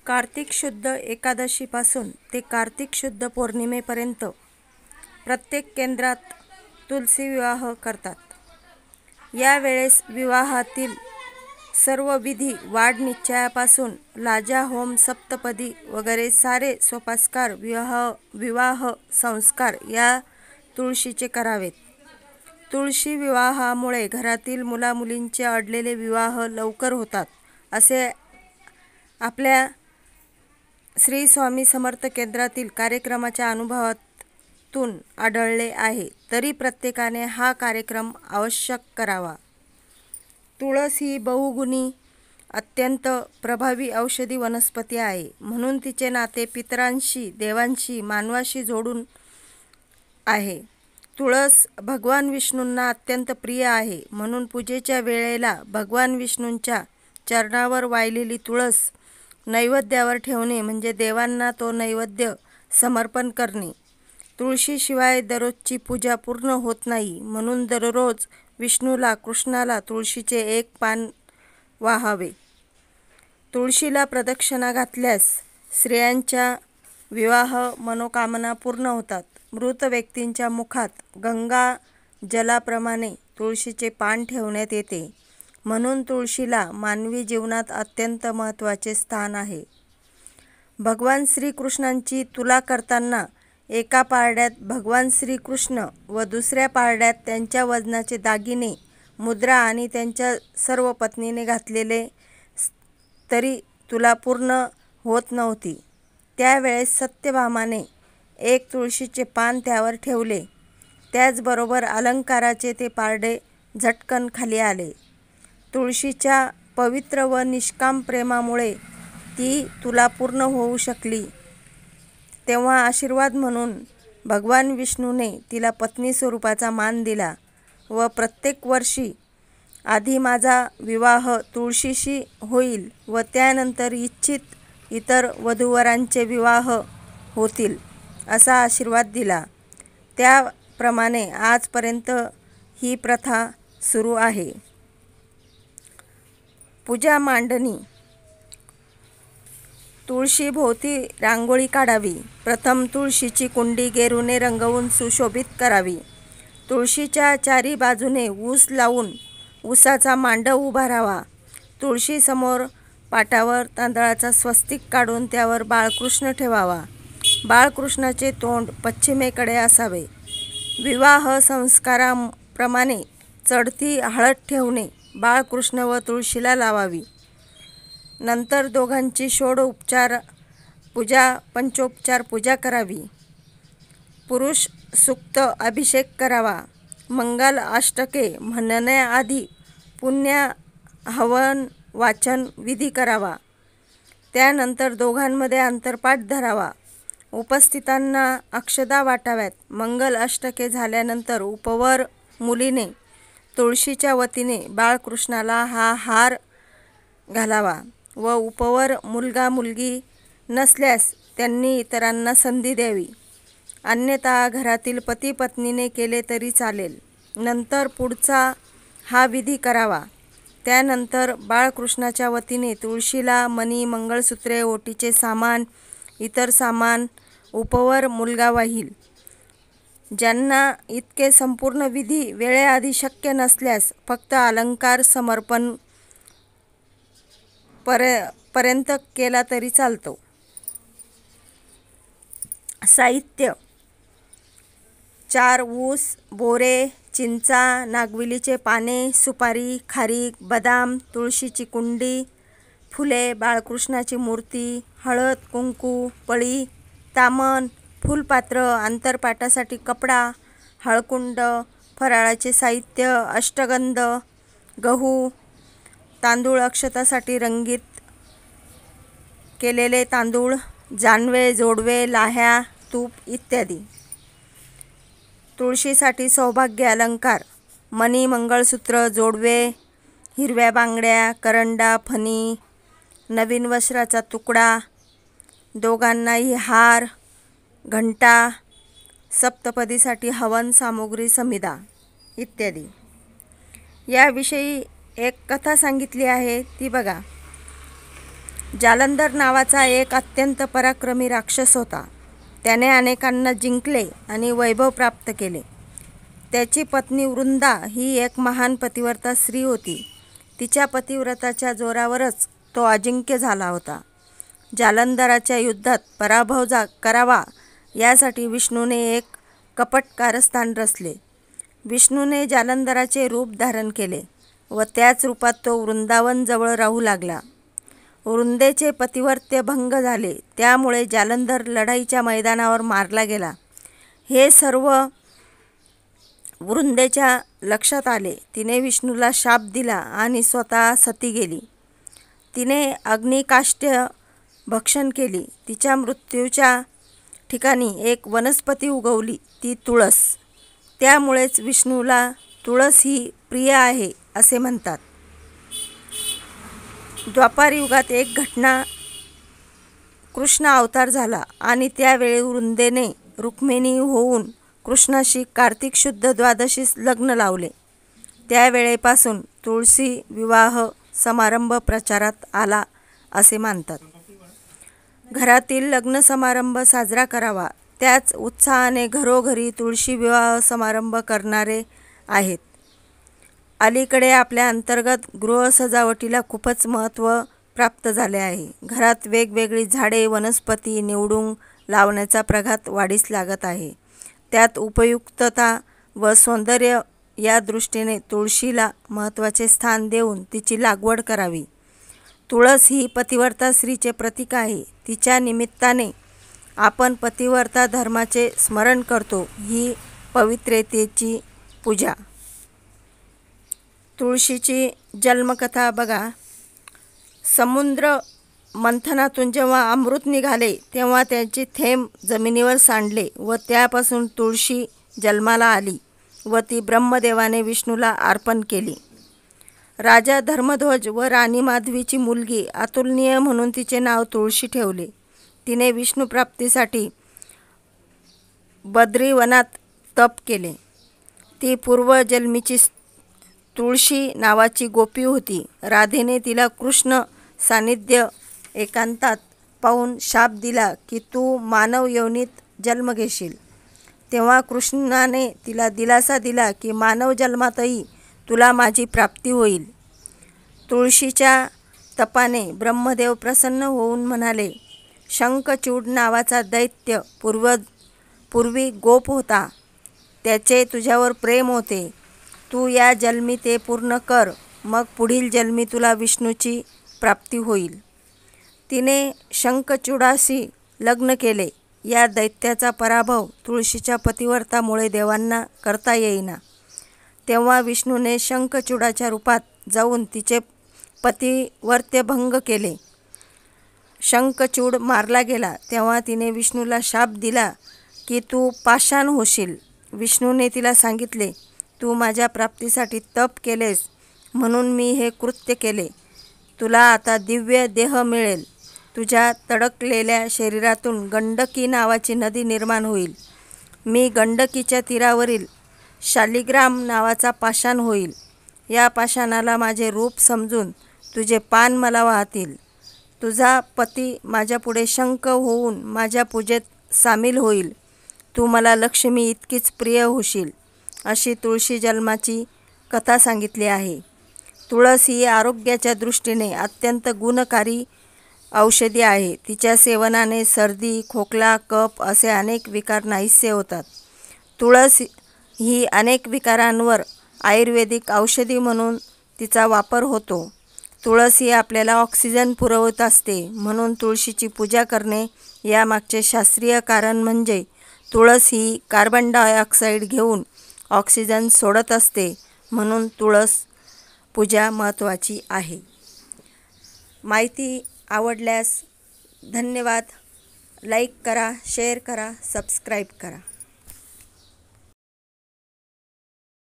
कार्तिक शुद्ध एकादशीपासून ते कार्तिक शुद्ध पौर्णिमेपर्यंत प्रत्येक केंद्रात तुलसी विवाह करतात. या वेळेस विवाहातील सर्व विधी वाढ निश्चयापासून लाजा होम सप्तपदी वगैरे सारे सोपस्कार विवाह संस्कार या तुळशीचे करावेत. तुळशी विवाहामुळे घरातील मुलामुलींचे अडलेले विवाह लवकर होतात असे आपल्या श्री स्वामी समर्थ केंद्रातील कार्यक्रमाच्या अनुभवातून आढळले आहे. तरी प्रत्येकाने हा कार्यक्रम आवश्यक करावा. तुळस ही बहुगुणी अत्यंत प्रभावी औषधी वनस्पती आहे. म्हणून तिचे नाते पितरांशी, देवांशी, मानवाशी जोडून आहे. तुळस भगवान विष्णूंना अत्यंत प्रिय आहे. म्हणून पूजेच्या वेळेला भगवान विष्णूंच्या चरणावर वाहिलेली तुळस नैवेद्यावर ठेवणे म्हणजे देवांना तो नैवेद्य समर्पण करणे. तुळशीशिवाय दररोजची पूजा पूर्ण होत नाही. म्हणून दररोज विष्णूला, कृष्णाला तुळशीचे एक पान वाहावे. तुळशीला प्रदक्षिणा घातल्यास स्त्रियांच्या विवाह मनोकामना पूर्ण होतात. मृत व्यक्तींच्या मुखात गंगा जलाप्रमाणे तुळशीचे पान ठेवण्यात येते. म्हणून तुळशीला मानवी जीवनात अत्यंत महत्त्वाचे स्थान आहे. भगवान श्रीकृष्णांची तुला करताना एका पारड्यात भगवान श्रीकृष्ण व दुसऱ्या पारड्यात त्यांच्या वजनाचे दागिने, मुद्रा आणि त्यांच्या सर्व पत्नीने घातलेले तरी तुला पूर्ण होत नव्हती. त्यावेळेस सत्यभामाने एक तुळशीचे पान त्यावर ठेवले. त्याचबरोबर अलंकाराचे ते पारडे झटकन खाली आले. तुळशीच्या पवित्र व निष्काम प्रेमामुळे ती तुला पूर्ण होऊ शकली. तेव्हा आशीर्वाद म्हणून भगवान विष्णूने तिला पत्नी स्वरूपाचा मान दिला व प्रत्येक वर्षी आधी माझा विवाह तुळशीशी होईल व त्यानंतर इच्छित इतर वधूवरांचे विवाह होतील असा आशीर्वाद दिला. त्याप्रमाणे आजपर्यंत ही प्रथा सुरू आहे. पूजा मांडणी. तुळशीभोवती रांगोळी काढावी. प्रथम तुळशीची कुंडी गेरूने रंगवून सुशोभित करावी. तुळशीच्या चारी बाजूने ऊस लावून ऊसाचा मांडव उभारावा. तुळशीसमोर पाटावर तांदळाचा स्वस्तिक काढून त्यावर बाळकृष्ण ठेवावा. बाळकृष्णाचे तोंड पश्चिमेकडे असावे. विवाह संस्काराप्रमाणे चढती हळद ठेवणे बाळकृष्ण व तुळशीला लावावी. नंतर दोघांची षोडोपचार पूजा, पंचोपचार पूजा करावी. पुरुष सूक्त अभिषेक करावा. मंगल अष्टके म्हणण्याआधी पुण्य हवन वाचन विधी करावा. त्यानंतर दोघांमध्ये अंतरपाठ धरावा. उपस्थितांना अक्षदा वाटाव्यात. मंगल अष्टके झाल्यानंतर उपवर मुलीने तुळशीच्या वतीने बाळकृष्णाला हा हार घालावा व उपवर मुलगा मुलगी नसल्यास त्यांनी इतरांना संधी द्यावी. अन्यथा घरातील पती पत्नीने केले तरी चालेल. नंतर पुढचा हा विधी करावा. त्यानंतर बाळकृष्णाच्या वतीने तुळशीला मणी, मंगळसूत्रे, ओटीचे सामान, इतर सामान उपवर मुलगा वाहील. ज्यांना इतके संपूर्ण विधी वेळेआधी शक्य नसल्यास फक्त अलंकार समर्पण पर्यंत केला तरी चालतो. साहित्य: 4 ऊस, बोरे, चिंचा, नागविलीचे पाने, सुपारी, खारीक, बदाम, तुळशीची कुंडी, फुले, बाळकृष्णाची मूर्ती, हळद, कुंकू, पळी, तामण, फुलपात्र, अंतरपाटासाठी कपडा, हळकुंड, फराळाचे साहित्य, अष्टगंध, गहू, तांदूळ, अक्षतासाठी रंगीत केलेले तांदूळ, जानवे, जोडवे, लाह्या, तूप इत्यादी. तुळशीसाठी सौभाग्य अलंकार: मणी, मंगळसूत्र, जोडवे, हिरव्या बांगड्या, करंडा, फणी, नवीन वस्त्राचा तुकडा, दोघांनाही हार, घंटा, सप्तपदीसाठी हवन सामुग्री, समिधा इत्यादी. याविषयी एक कथा सांगितली आहे ती बघा. जालंधर नावाचा एक अत्यंत पराक्रमी राक्षस होता. त्याने अनेकांना जिंकले आणि वैभव प्राप्त केले. त्याची पत्नी वृंदा ही एक महान पतिव्रता स्त्री होती. तिच्या पतिव्रताच्या जोरावरच तो अजिंक्य झाला होता. जालंधराच्या युद्धात पराभव करावा यासाठी विष्णूने एक कपट कारस्थान रचले. विष्णूने जालंधराचे रूप धारण केले व त्याच रूपात तो वृंदावन जवळ राहू लागला. वृंदेचे पतिव्रत्य भंग झाले, त्यामुळे जालंधर लढाईच्या मैदानावर मारला गेला. हे सर्व वृंदेच्या लक्षात आले. तिने विष्णूला शाप दिला आणि स्वतः सती गेली. तिने अग्निकाष्ठ्य भक्षण केली. तिच्या मृत्यूच्या ठिकाणी एक वनस्पती उगवली, ती तुळस. त्यामुळेच विष्णूला तुळस ही प्रिय आहे असे म्हणतात. द्वापार युगात एक घटना, कृष्ण अवतार झाला आणि त्यावेळी वृंदेने रुक्मिणी होऊन कृष्णाशी कार्तिक शुद्ध द्वादशीस लग्न लावले. त्यावेळेपासून तुळशी विवाह समारंभ प्रचारात आला असे मानतात. घरातील लग्न समारंभ साजरा करावा, त्याच उत्साहाने घरोघरी तुळशी विवाह समारंभ करणारे आहेत. अलीकडे आपल्या अंतर्गत गृहसजावटीला खूपच महत्त्व प्राप्त झाले आहे. घरात वेगवेगळी झाडे वनस्पती निवडून लावण्याचा प्रघात वाढीस लागत आहे. त्यात उपयुक्तता व सौंदर्य या दृष्टीने तुळशीला महत्त्वाचे स्थान देऊन तिची लागवड करावी. तुळस ही पतिव्रता स्त्रीचे प्रतीक आहे. तिच्या निमित्ताने आपण पतिव्रता धर्माचे स्मरण करतो. ही पवित्रतेची पूजा. तुळशीची जन्मकथा बघा. समुद्र मंथनातून जेव्हा अमृत निघाले तेव्हा त्याचे थेंब जमिनीवर सांडले व त्यापासून तुळशी जन्माला आली व ती ब्रह्मदेवाने विष्णूला अर्पण केली. राजा धर्मध्वज व राणी माधवीची मुलगी अतुलनीय म्हणून तिचे नाव तुळशी ठेवले. तिने विष्णुप्राप्तीसाठी बद्रीवनात तप केले. ती पूर्वजन्मीची तुळशी नावाची गोपी होती. राधेने तिला कृष्ण सान्निध्य एकांतात पाहून शाप दिला की तू मानव योनीत जन्म घेशील. तेव्हा कृष्णाने तिला दिलासा दिला की मानव जन्मातही तुला माझी प्राप्ती होईल. तुळशीच्या तपाने ब्रह्मदेव प्रसन्न होऊन म्हणाले, शंखचूड नावाचा दैत्य पूर्वी गोप होता. त्याचे तुझ्यावर प्रेम होते. तू या जन्मी ते पूर्ण कर, मग पुढील जन्मी तुला विष्णूची प्राप्ती होईल. तिने शंखचूडाशी लग्न केले. या दैत्याचा पराभव तुळशीच्या पतिव्रतामुळे देवांना करता येईना. तेव्हा विष्णूने शंखचूडाच्या रूपात जाऊन तिचे पतिव्रत्य भंग केले. शंखचूड मारला गेला तेव्हा तिने विष्णूला शाप दिला की तू पाषाण होशील. विष्णूने तिला सांगितले, तू माझ्या प्राप्तीसाठी तप केलेस म्हणून मी हे कृत्य केले. तुला आता दिव्य देह मिळेल. तुझ्या तडकलेल्या शरीरातून गंडकी नावाची नदी निर्माण होईल. मी गंडकीच्या तीरावरील शालिग्राम नावाचा पाषाण होईल. या पाषाणाला माझे रूप समजून तुझे पान मला वाहतील. तुझा पती माझ्यापुढे शंख होऊन माझ्या पूजेत सामील होईल. तू मला लक्ष्मी इतकीच प्रिय होशील. अशी तुळशी जन्माची कथा सांगितली आहे. तुळस ही आरोग्याच्या दृष्टीने अत्यंत गुणकारी औषधी आहे. तिच्या सेवनाने सर्दी, खोकला, कफ असे अनेक विकार नाहीसे होतात. तुळस ही अनेक विकारांवर आयुर्वेदिक औषधी म्हणून तिचा वापर होतो. तुळस ही आपल्याला ऑक्सिजन पुरवत असते, म्हणून तुळशीची पूजा करणे यामागचे शास्त्रीय कारण म्हणजे तुळस ही कार्बन डायऑक्साईड घेऊन ऑक्सिजन सोडत असते, म्हणून तुळस पूजा महत्त्वाची आहे. माहिती आवडल्यास धन्यवाद. लाईक करा, शेअर करा, सबस्क्राईब करा.